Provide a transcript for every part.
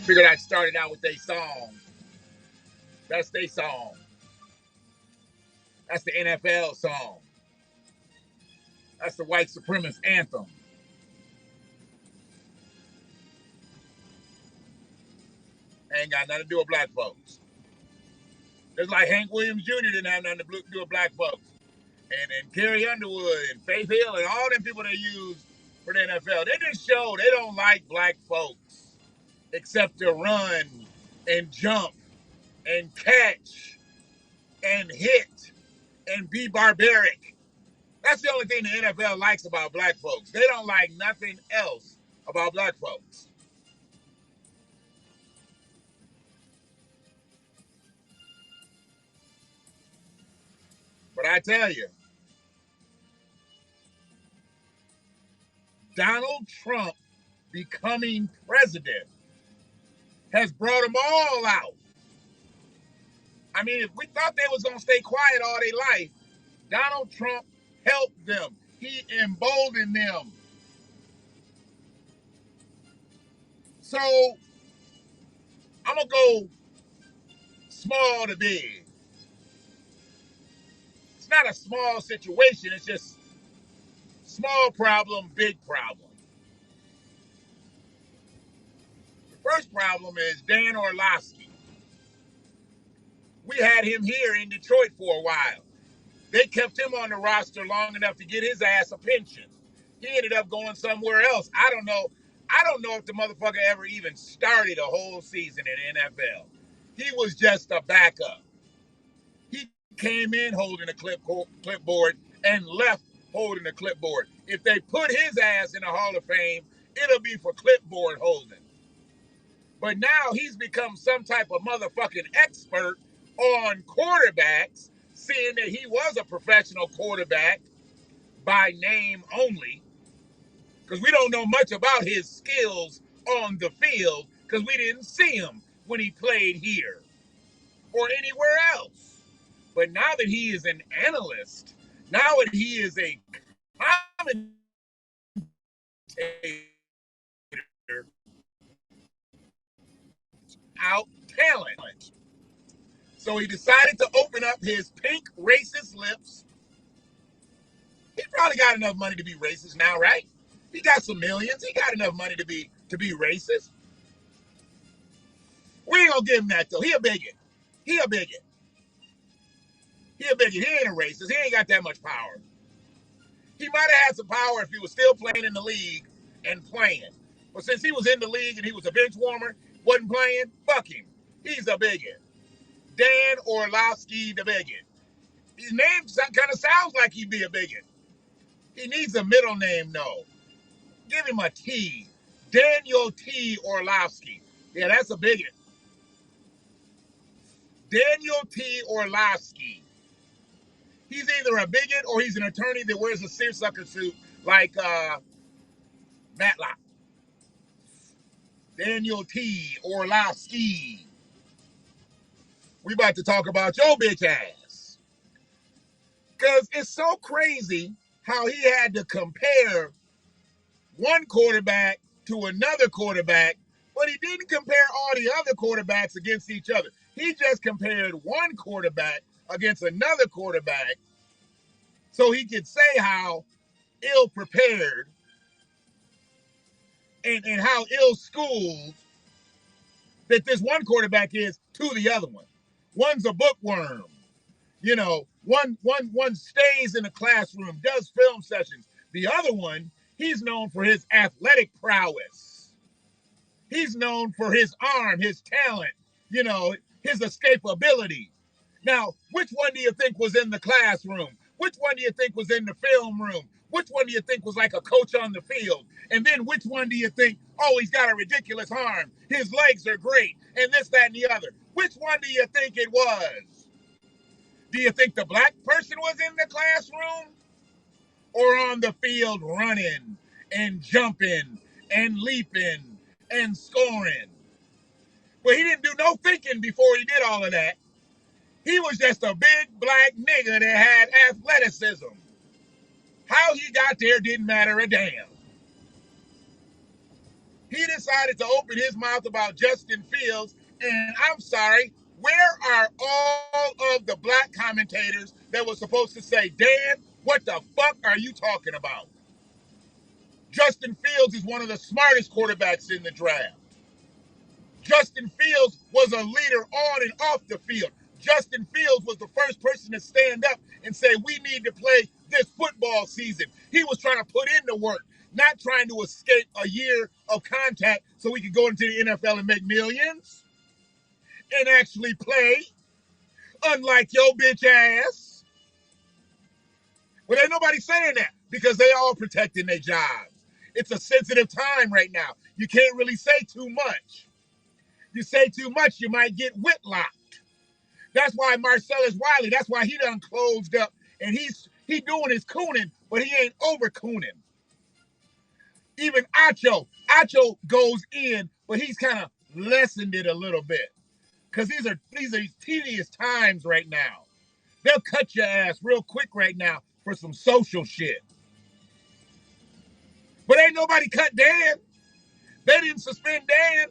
Figured I'd start it out with a song. That's their song. That's the NFL song. That's the white supremacist anthem. Ain't got nothing to do with black folks. Just like Hank Williams Jr. didn't have nothing to do with black folks. And Carrie Underwood and Faith Hill and all them people they use for the NFL. They just show they don't like black folks except to run and jump and catch and hit and be barbaric. That's the only thing the NFL likes about black folks. They don't like nothing else about black folks. But I tell you, Donald Trump becoming president has brought them all out. I mean, if we thought they was going to stay quiet all their life, Donald Trump helped them. He emboldened them. So, I'm going to go small to big. It's not a small situation. It's just small problem, big problem. The first problem is Dan Orlovsky. We had him here in Detroit for a while. They kept him on the roster long enough to get his ass a pension. He ended up going somewhere else. I don't know if the motherfucker ever even started a whole season in the NFL. He was just a backup. He came in holding a clipboard and left holding a clipboard. If they put his ass in the Hall of Fame, it'll be for clipboard holding. But now he's become some type of motherfucking expert on quarterbacks, seeing that he was a professional quarterback by name only, because we don't know much about his skills on the field because we didn't see him when he played here or anywhere else. But now that he is an analyst, now that he is a commentator, out talent. So he decided to open up his pink racist lips. He probably got enough money to be racist now, right? He got some millions. He got enough money to be racist. We ain't gonna give him that though. He a bigot. He a bigot. He a bigot. He ain't a racist. He ain't got that much power. He might have had some power if he was still playing in the league and playing. But since he was in the league and he was a bench warmer, wasn't playing, fuck him. He's a bigot. Dan Orlovsky the bigot. His name kind of sounds like he'd be a bigot. He needs a middle name, though. Give him a T. Daniel T. Orlovsky. Yeah, that's a bigot. Daniel T. Orlovsky. He's either a bigot or he's an attorney that wears a seersucker suit like Matlock. Daniel T. Orlovsky. We about to talk about your bitch ass. Because it's so crazy how he had to compare one quarterback to another quarterback, but he didn't compare all the other quarterbacks against each other. He just compared one quarterback against another quarterback so he could say how ill-prepared and how ill-schooled that this one quarterback is to the other one. One's a bookworm. You know, one stays in the classroom, does film sessions. The other one, he's known for his athletic prowess. He's known for his arm, his talent. You know, his escapability. Now, which one do you think was in the classroom? Which one do you think was in the film room? Which one do you think was like a coach on the field? And then which one do you think, oh, he's got a ridiculous arm, his legs are great, and this, that, and the other? Which one do you think it was? Do you think the black person was in the classroom or on the field running and jumping and leaping and scoring? But he didn't do no thinking before he did all of that. He was just a big black nigga that had athleticism. How he got there didn't matter a damn. He decided to open his mouth about Justin Fields, and I'm sorry, where are all of the black commentators that were supposed to say, Dan, what the fuck are you talking about? Justin Fields is one of the smartest quarterbacks in the draft. Justin Fields was a leader on and off the field. Justin Fields was the first person to stand up and say, we need to play this football season. He was trying to put in the work, not trying to escape a year of contact so we could go into the NFL and make millions and actually play, unlike your bitch ass. But ain't nobody saying that because they all protecting their jobs. It's a sensitive time right now. You can't really say too much. You say too much, you might get whitlocked. That's why Marcellus Wiley, that's why he done closed up, and he doing his cooning, but he ain't over cooning. Even Acho goes in, but he's kind of lessened it a little bit. Because these are tedious times right now. They'll cut your ass real quick right now for some social shit. But ain't nobody cut Dan. They didn't suspend Dan.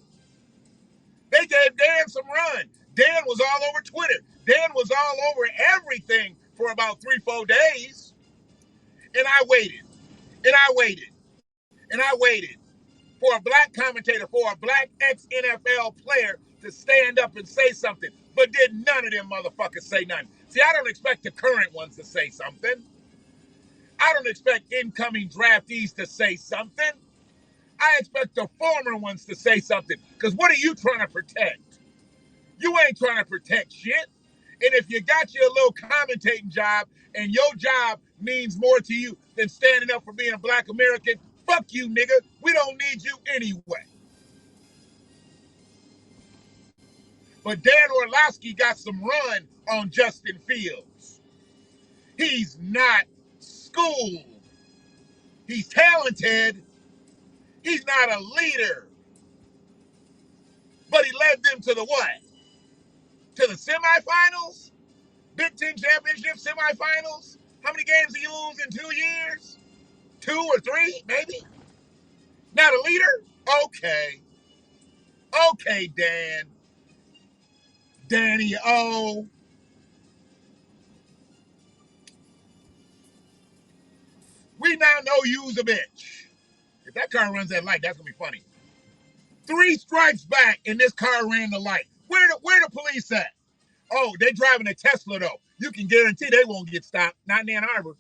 They gave Dan some run. Dan was all over Twitter. Dan was all over everything for about 3-4 days. And I waited. And I waited. And I waited for a black commentator, for a black ex-NFL player to stand up and say something. But did none of them motherfuckers say nothing. See, I don't expect the current ones to say something. I don't expect incoming draftees to say something. I expect the former ones to say something. Because what are you trying to protect? You ain't trying to protect shit. And if you got your little commentating job and your job means more to you than standing up for being a black American, fuck you, nigga. We don't need you anyway. But Dan Orlovsky got some run on Justin Fields. He's not schooled. He's talented. He's not a leader. But he led them to the what? To the semifinals? Big Ten Championship semifinals? How many games did you lose in 2 years? 2 or 3, maybe? Not a leader? Okay. Okay, Dan. Danny O. We now know you's a bitch. If that car runs that light, that's going to be funny. 3 strikes back, and this car ran the light. Where the police at? Oh, they driving a Tesla, though. You can guarantee they won't get stopped. Not in Ann Arbor.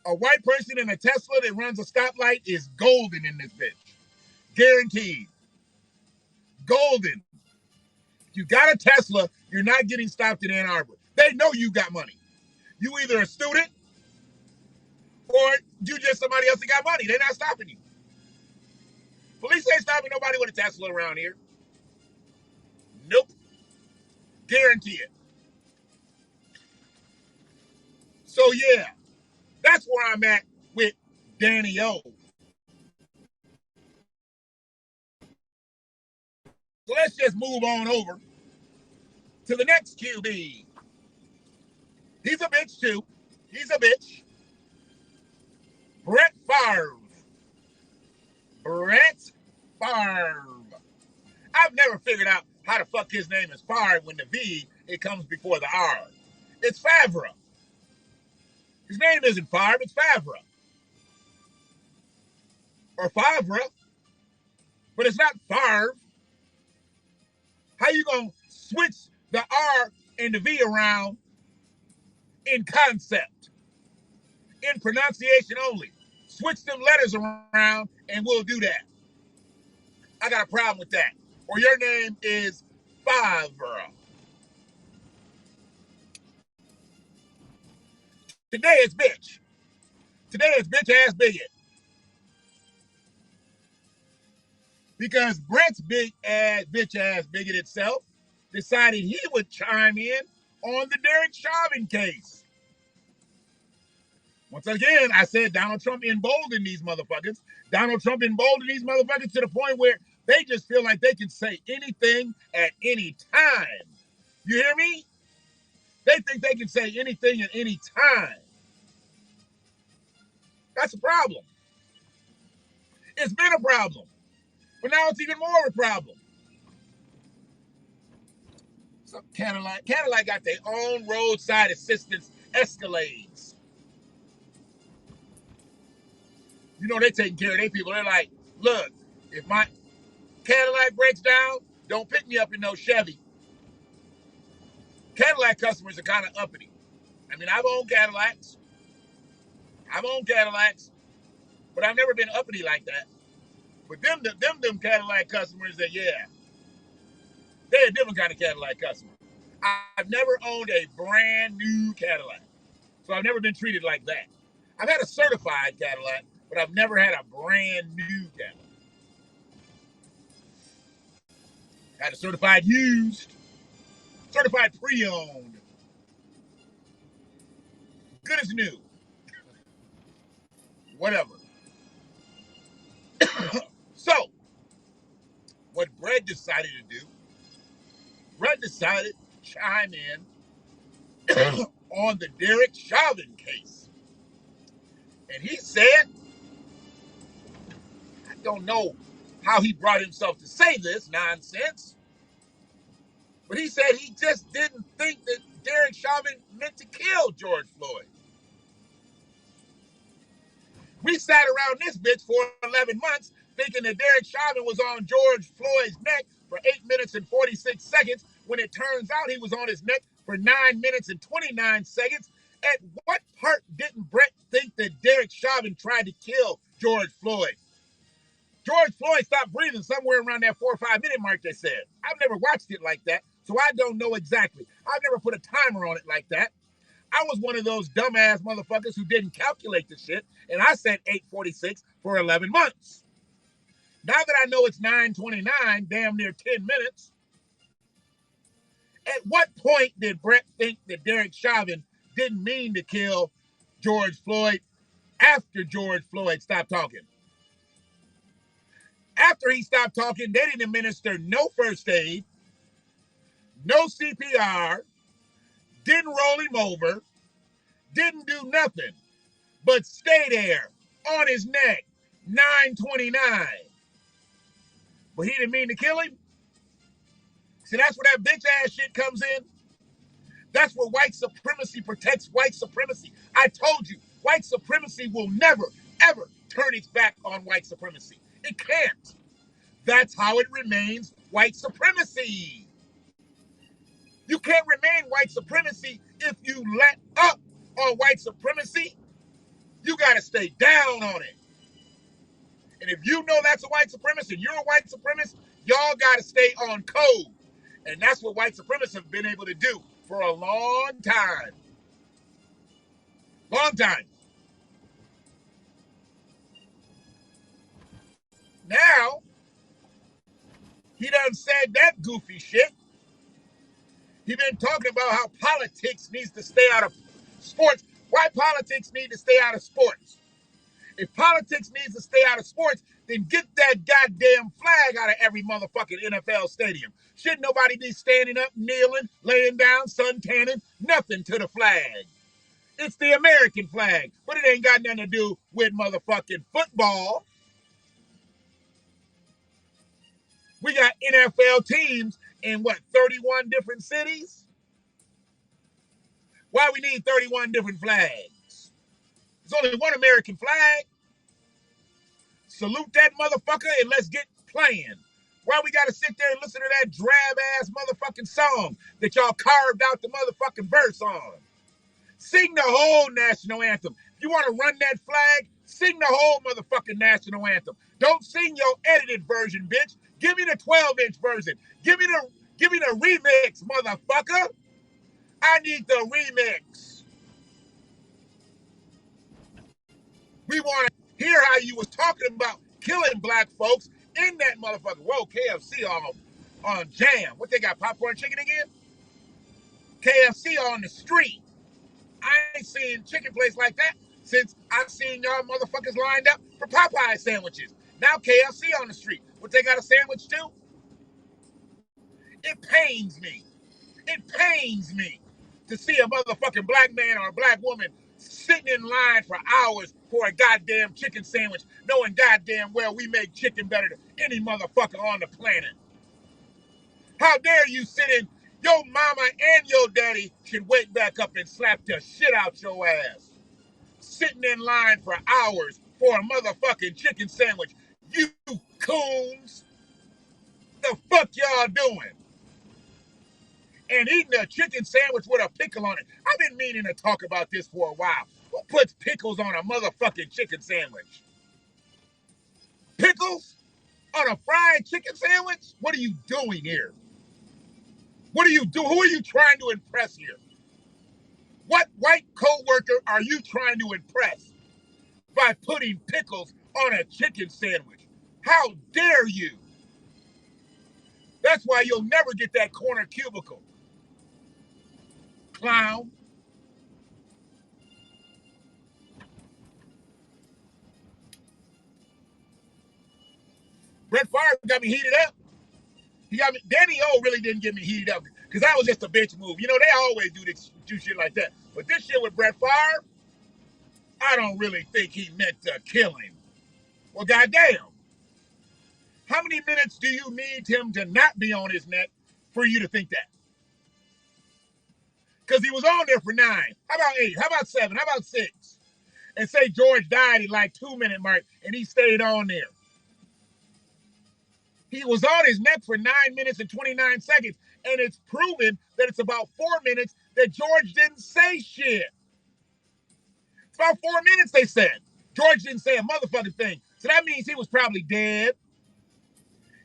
A white person in a Tesla that runs a stoplight is golden in this bitch. Guaranteed. Golden. If you got a Tesla, you're not getting stopped in Ann Arbor. They know you got money. You either a student or you just somebody else that got money. They're not stopping you. Police ain't stopping nobody with a Tesla around here. Nope. Guarantee it. So yeah, that's where I'm at with Danny O. So let's just move on over to the next QB. He's a bitch too. He's a bitch. Brett Favre. Brett Favre. I've never figured out how the fuck his name is Favre when the V, it comes before the R. It's Favre. His name isn't Favre, it's Favre. Or Favre. But it's not Favre. How you gonna switch the R and the V around in concept? In pronunciation only. Switch them letters around and we'll do that. I got a problem with that. Or your name is Favre. Today it's bitch. Today it's bitch ass bigot. Because Brett's big ass bitch ass bigot itself decided he would chime in on the Derek Chauvin case. Once again, I said Donald Trump emboldened these motherfuckers. Donald Trump emboldened these motherfuckers to the point where they just feel like they can say anything at any time. You hear me? They think they can say anything at any time. That's a problem. It's been a problem. But now it's even more of a problem. So Cadillac got their own roadside assistance Escalades. You know, they taking care of their people. They're like, look, if my Cadillac breaks down, don't pick me up in no Chevy. Cadillac customers are kind of uppity. I mean, I've owned Cadillacs, but I've never been uppity like that. But them Cadillac customers that, yeah, they're a different kind of Cadillac customer. I've never owned a brand new Cadillac, so I've never been treated like that. I've had a certified Cadillac, but I've never had a brand new Cadillac. Had a certified used, certified pre-owned, good as new, whatever. So, what Brett decided to do, Brett decided to chime in on the Derek Chauvin case. And he said, I don't know how he brought himself to say this nonsense, but he said he just didn't think that Derek Chauvin meant to kill George Floyd. We sat around this bitch for 11 months thinking that Derek Chauvin was on George Floyd's neck for 8 minutes and 46 seconds when it turns out he was on his neck for 9 minutes and 29 seconds. At what part didn't Brett think that Derek Chauvin tried to kill George Floyd? George Floyd stopped breathing somewhere around that 4 or 5 minute mark, they said. I've never watched it like that, so I don't know exactly. I've never put a timer on it like that. I was one of those dumbass motherfuckers who didn't calculate the shit, and I said 8:46 for 11 months. Now that I know it's 9:29, damn near 10 minutes, at what point did Brett think that Derek Chauvin didn't mean to kill George Floyd after George Floyd stopped talking? After he stopped talking, they didn't administer no first aid, no CPR, didn't roll him over, didn't do nothing, but stay there on his neck, 9:29. But he didn't mean to kill him. See, that's where that bitch ass shit comes in. That's where white supremacy protects white supremacy. I told you, white supremacy will never, ever turn its back on white supremacy. It can't. That's how it remains white supremacy. You can't remain white supremacy if you let up on white supremacy. You got to stay down on it. And if you know that's a white supremacist and you're a white supremacist, y'all got to stay on code. And that's what white supremacists have been able to do for a long time. Long time. Now, he done said that goofy shit. He been talking about how politics needs to stay out of sports. Why politics need to stay out of sports? If politics needs to stay out of sports, then get that goddamn flag out of every motherfucking NFL stadium. Should nobody be standing up, kneeling, laying down, suntanning? Nothing to the flag. It's the American flag, but it ain't got nothing to do with motherfucking football. We got NFL teams in what, 31 different cities? Why we need 31 different flags? There's only one American flag. Salute that motherfucker and let's get playing. Why we gotta sit there and listen to that drab-ass motherfucking song that y'all carved out the motherfucking verse on? Sing the whole national anthem. If you want to run that flag, sing the whole motherfucking national anthem. Don't sing your edited version, bitch. Give me the 12-inch version. Give me the remix, motherfucker. I need the remix. We want to hear how you was talking about killing black folks in that motherfucker. Whoa, KFC on jam. What they got, popcorn chicken again? KFC on the street. I ain't seen chicken place like that since I seen y'all motherfuckers lined up for Popeye sandwiches. Now KFC on the street. What they got a sandwich too? It pains me. It pains me to see a motherfucking black man or a black woman sitting in line for hours for a goddamn chicken sandwich, knowing goddamn well we make chicken better than any motherfucker on the planet. How dare you sit in, your mama and your daddy should wake back up and slap the shit out your ass. Sitting in line for hours for a motherfucking chicken sandwich. You coons. The fuck y'all doing? And eating a chicken sandwich with a pickle on it. I've been meaning to talk about this for a while. Who puts pickles on a motherfucking chicken sandwich? Pickles on a fried chicken sandwich? What are you doing here? What are you doing? Who are you trying to impress here? What white co-worker are you trying to impress by putting pickles on a chicken sandwich? How dare you? That's why you'll never get that corner cubicle. Clown. Brett Favre got me heated up. He got me. Danny O really didn't get me heated up because that was just a bitch move. You know, they always do shit like that. But this shit with Brett Favre, I don't really think he meant to kill him. Well, goddamn. How many minutes do you need him to not be on his neck for you to think that? Because he was on there for 9. How about 8? How about 7? How about 6? And say George died at like 2-minute mark and he stayed on there. He was on his neck for 9 minutes and 29 seconds. And it's proven that it's about 4 minutes that George didn't say shit. It's about 4 minutes, they said. George didn't say a motherfucking thing. So that means he was probably dead.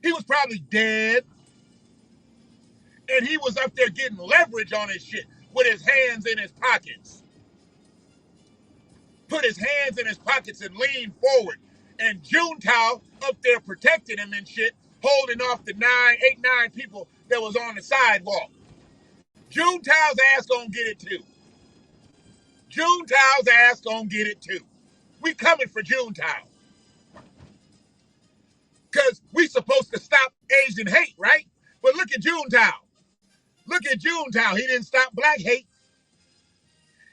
He was probably dead. And he was up there getting leverage on his shit with his hands in his pockets. Put his hands in his pockets and leaned forward. And Juntao up there protecting him and shit, holding off the 9 people that was on the sidewalk. Juntao's ass gonna get it too. Juntao's ass gonna get it too. We coming for Juntao. Because we supposed to stop Asian hate, right? But look at Juntao. Look at Juntao. He didn't stop black hate.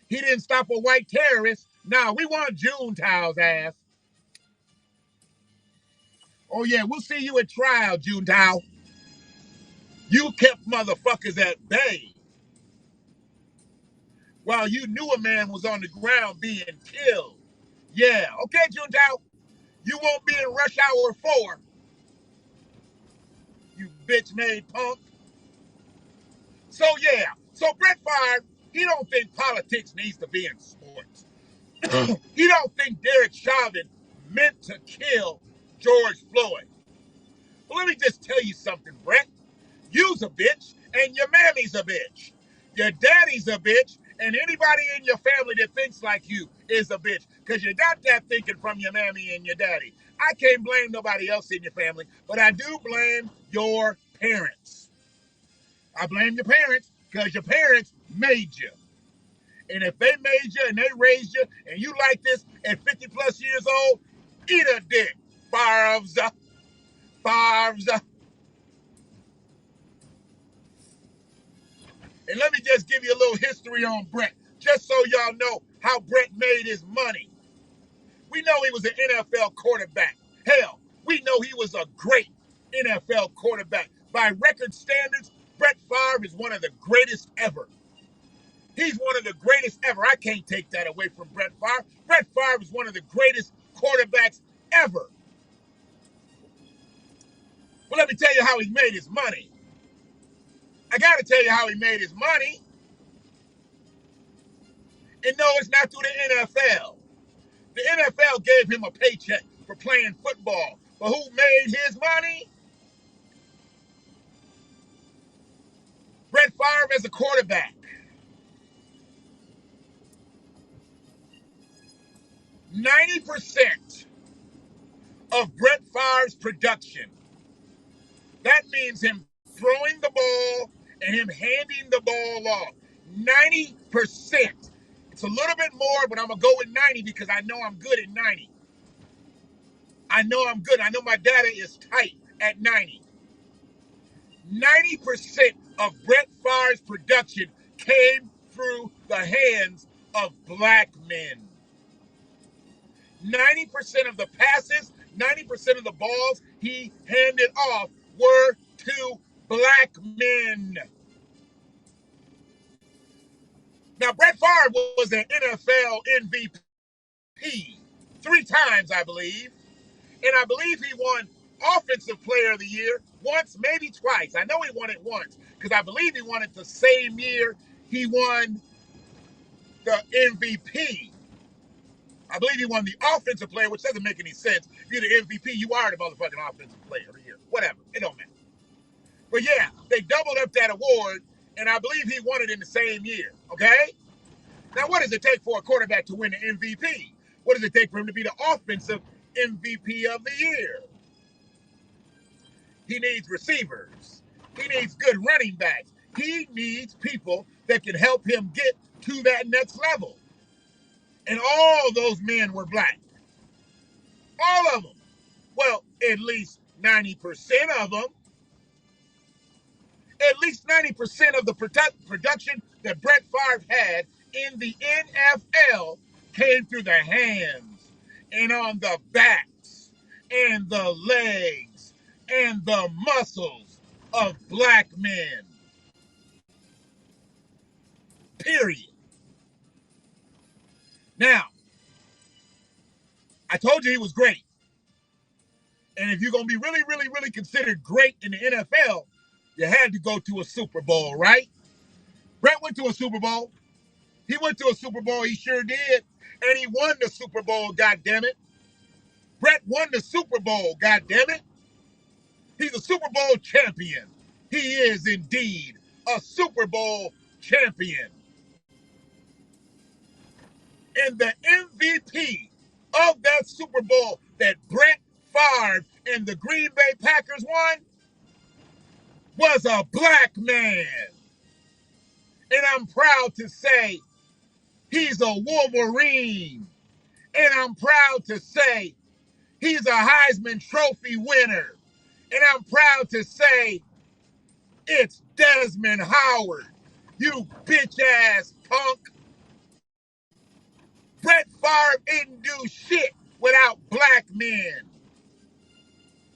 He didn't stop a white terrorist. Nah, we want Juntao's ass. Oh, yeah, we'll see you at trial, Juntao. You kept motherfuckers at bay while you knew a man was on the ground being killed. Yeah, okay, Juntao. You won't be in rush hour 4. You bitch-made punk. So, yeah. So, Brett Favre, he don't think politics needs to be in sports. He don't think Derek Chauvin meant to kill George Floyd. Well, let me just tell you something, Brett. You's a bitch, and your mammy's a bitch. Your daddy's a bitch, and anybody in your family that thinks like you is a bitch, because you got that thinking from your mammy and your daddy. I can't blame nobody else in your family, but I do blame your parents. I blame your parents, because your parents made you. And if they made you and they raised you, and you like this at 50 plus years old, eat a dick. Favre's. And let me just give you a little history on Brett, just so y'all know how Brett made his money. We know he was an NFL quarterback. Hell, we know he was a great NFL quarterback. By record standards, Brett Favre is one of the greatest ever. He's one of the greatest ever. I can't take that away from Brett Favre. Brett Favre is one of the greatest quarterbacks ever. Well, let me tell you how he made his money. I got to tell you how he made his money. And no, it's not through the NFL. The NFL gave him a paycheck for playing football. But who made his money? Brett Favre as a quarterback. 90% of Brett Favre's production, that means him throwing the ball and him handing the ball off. 90%. It's a little bit more, but I'm going to go with 90 because I know I'm good at 90. I know I'm good. I know my data is tight at 90. 90% of Brett Favre's production came through the hands of black men. 90% of the passes, 90% of the balls he handed off were to black men. Now, Brett Favre was an NFL MVP 3 times, I believe. And I believe he won Offensive Player of the Year once, maybe twice. I know he won it once because I believe he won it the same year he won the MVP. I believe he won the Offensive Player, which doesn't make any sense. If you're the MVP, you are the motherfucking Offensive Player of the Year. Whatever. It don't matter. But yeah, they doubled up that award, and I believe he won it in the same year. Okay? Now, what does it take for a quarterback to win the MVP? What does it take for him to be the offensive MVP of the year? He needs receivers. He needs good running backs. He needs people that can help him get to that next level. And all those men were black. All of them. Well, at least 90% of them. At least 90% of the production that Brett Favre had in the NFL came through the hands and on the backs and the legs and the muscles of black men. Period. Now, I told you he was great. And if you're going to be really, really, really considered great in the NFL, you had to go to a Super Bowl, right? Brett went to a Super Bowl. He went to a Super Bowl, he sure did. And he won the Super Bowl, goddammit. Brett won the Super Bowl, goddammit. He's a Super Bowl champion. He is indeed a Super Bowl champion. And the MVP of that Super Bowl that Brett Favre and the Green Bay Packers won was a black man. And I'm proud to say he's a Wolverine. And I'm proud to say he's a Heisman Trophy winner. And I'm proud to say it's Desmond Howard. You bitch-ass punk. Brett Favre didn't do shit without black men.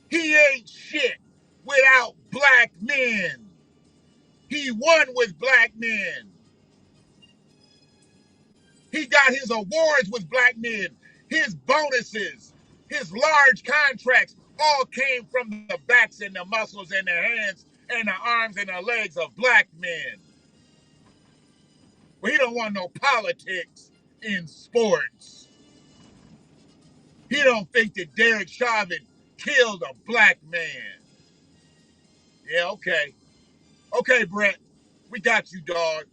He ain't shit without black men. He won with black men. He got his awards with black men. His bonuses, his large contracts all came from the backs and the muscles and the hands and the arms and the legs of black men. But he don't want no politics in sports. He don't think that Derek Chauvin killed a black man. Yeah, okay. Okay, Brett. We got you, dog.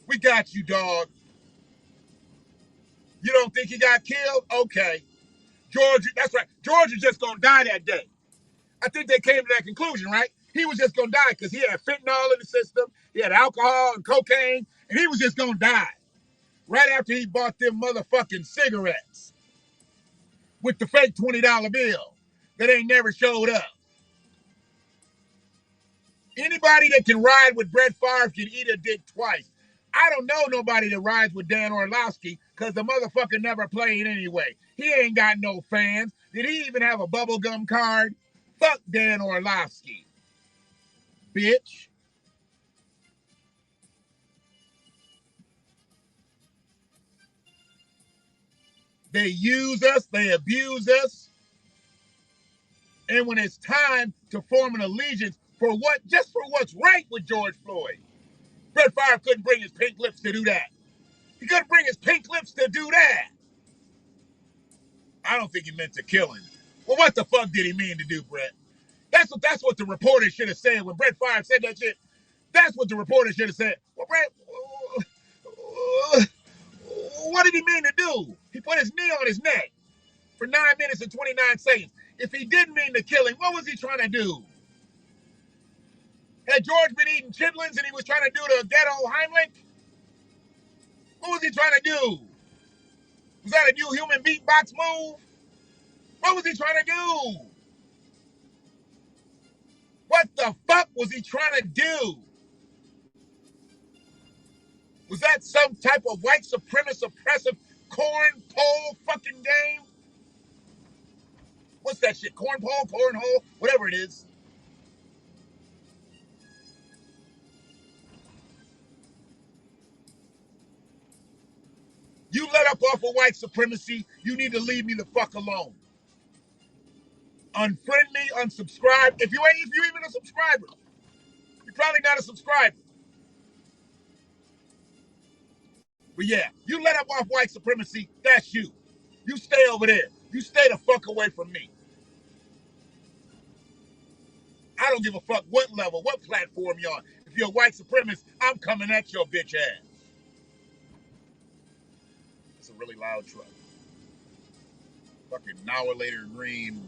We got you, dog. You don't think he got killed? Okay. Georgia, that's right. Georgia's just going to die that day. I think they came to that conclusion, right? He was just going to die because he had fentanyl in the system. He had alcohol and cocaine, and he was just going to die right after he bought them motherfucking cigarettes with the fake $20 bill that ain't never showed up. Anybody that can ride with Brett Favre can eat a dick twice. I don't know nobody that rides with Dan Orlovsky because the motherfucker never played anyway. He ain't got no fans. Did he even have a bubblegum card? Fuck Dan Orlovsky. Bitch. They use us. They abuse us. And when it's time to form an allegiance for what, just for what's right with George Floyd, Brett Favre couldn't bring his pink lips to do that. He couldn't bring his pink lips to do that. I don't think he meant to kill him. Well, what the fuck did he mean to do, Brett? That's what the reporter should have said when Brett Favre said that shit. That's what the reporter should have said. Well, Brett, what did he mean to do? He put his knee on his neck for 9 minutes and 29 seconds. If he didn't mean to kill him, what was he trying to do? Had George been eating chitlins and he was trying to do the ghetto Heimlich? What was he trying to do? Was that a new human beatbox move? What was he trying to do? What the fuck was he trying to do? Was that some type of white supremacist oppressive corn pole fucking game? What's that shit? Cornpole, cornhole, whatever it is. You let up off of white supremacy, you need to leave me the fuck alone. Unfriend me, unsubscribe. If you're even a subscriber, you're probably not a subscriber. But yeah, you let up off white supremacy, that's you. You stay over there. You stay the fuck away from me. I don't give a fuck what level, what platform you're on. If you're a white supremacist, I'm coming at your bitch ass. It's a really loud truck. Fucking an hour later, green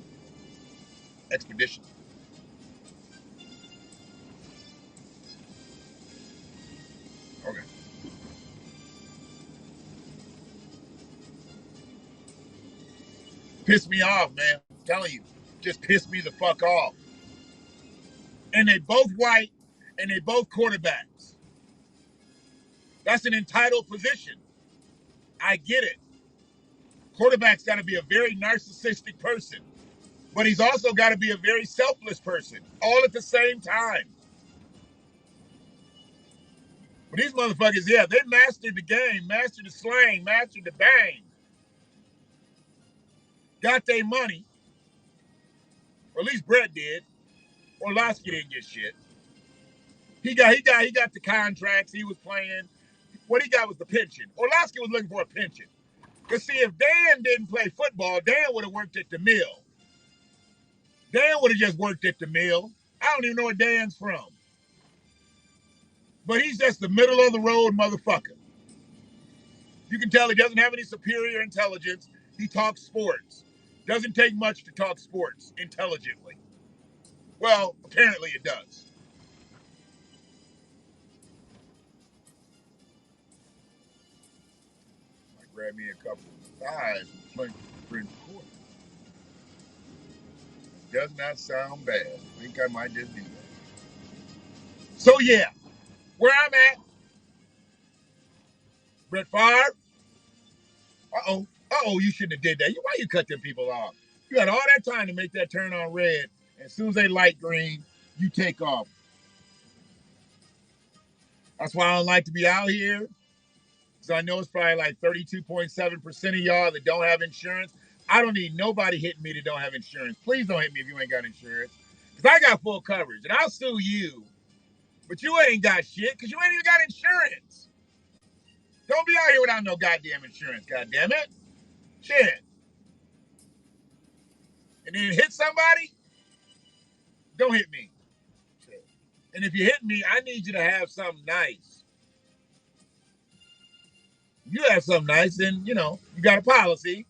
expedition. Okay. Piss me off, man. I'm telling you, just piss me the fuck off. And they both white, and they both quarterbacks. That's an entitled position. I get it. Quarterback's got to be a very narcissistic person, but he's also got to be a very selfless person, all at the same time. But these motherfuckers, yeah, they mastered the game, mastered the slang, mastered the bang. Got their money, or at least Brett did. Orlovsky didn't get shit. He got the contracts. He was playing. What he got was the pension. Orlovsky was looking for a pension. Because see, if Dan didn't play football, Dan would have worked at the mill. Dan would have just worked at the mill. I don't even know where Dan's from. But he's just the middle of the road motherfucker. You can tell he doesn't have any superior intelligence. He talks sports. Doesn't take much to talk sports intelligently. Well, apparently it does. I grab me a couple of thighs and plunk for the court. Does not sound bad. I think I might just do that. So yeah, where I'm at, Brett Favre. You shouldn't have did that. Why you cut them people off? You had all that time to make that turn on red. And as soon as they light green, you take off. That's why I don't like to be out here. So I know it's probably like 32.7% of y'all that don't have insurance. I don't need nobody hitting me that don't have insurance. Please don't hit me if you ain't got insurance. Because I got full coverage. And I'll sue you. But you ain't got shit because you ain't even got insurance. Don't be out here without no goddamn insurance, goddamn it. Shit. And then hit somebody, don't hit me. Shit. And if you hit me, I need you to have something nice. You have something nice, then, you got a policy.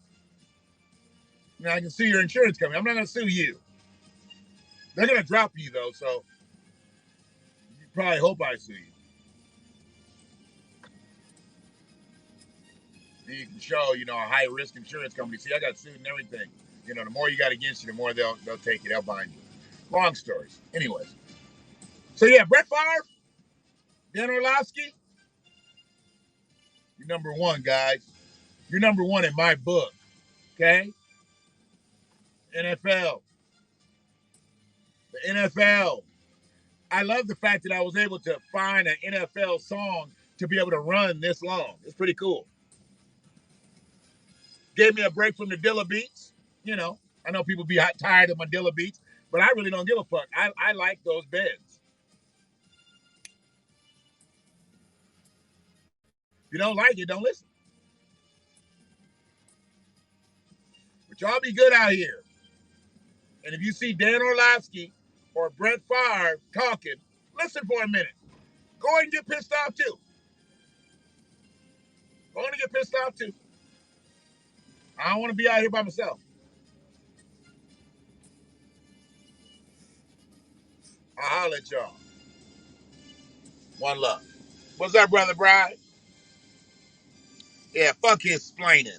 I can sue your insurance company. I'm not going to sue you. They're going to drop you, though, so you probably hope I sue you. Then you can show, a high-risk insurance company. See, I got sued and everything. The more you got against you, the more they'll take you. They'll bind you. Long stories. Anyways. So, yeah, Brett Favre, Dan Orlovsky, you're number one, guys. You're number one in my book, okay? NFL. The NFL. I love the fact that I was able to find an NFL song to be able to run this long. It's pretty cool. Gave me a break from the Dilla beats. I know people be tired of my Dilla beats, but I really don't give a fuck. I like those beds. If you don't like it, don't listen. But y'all be good out here. And if you see Dan Orlovsky or Brett Favre talking, listen for a minute. Go ahead and get pissed off too. Go ahead and get pissed off too. I don't want to be out here by myself. I'll holler at y'all. One love. What's up, brother Bride? Yeah, fuck his explaining.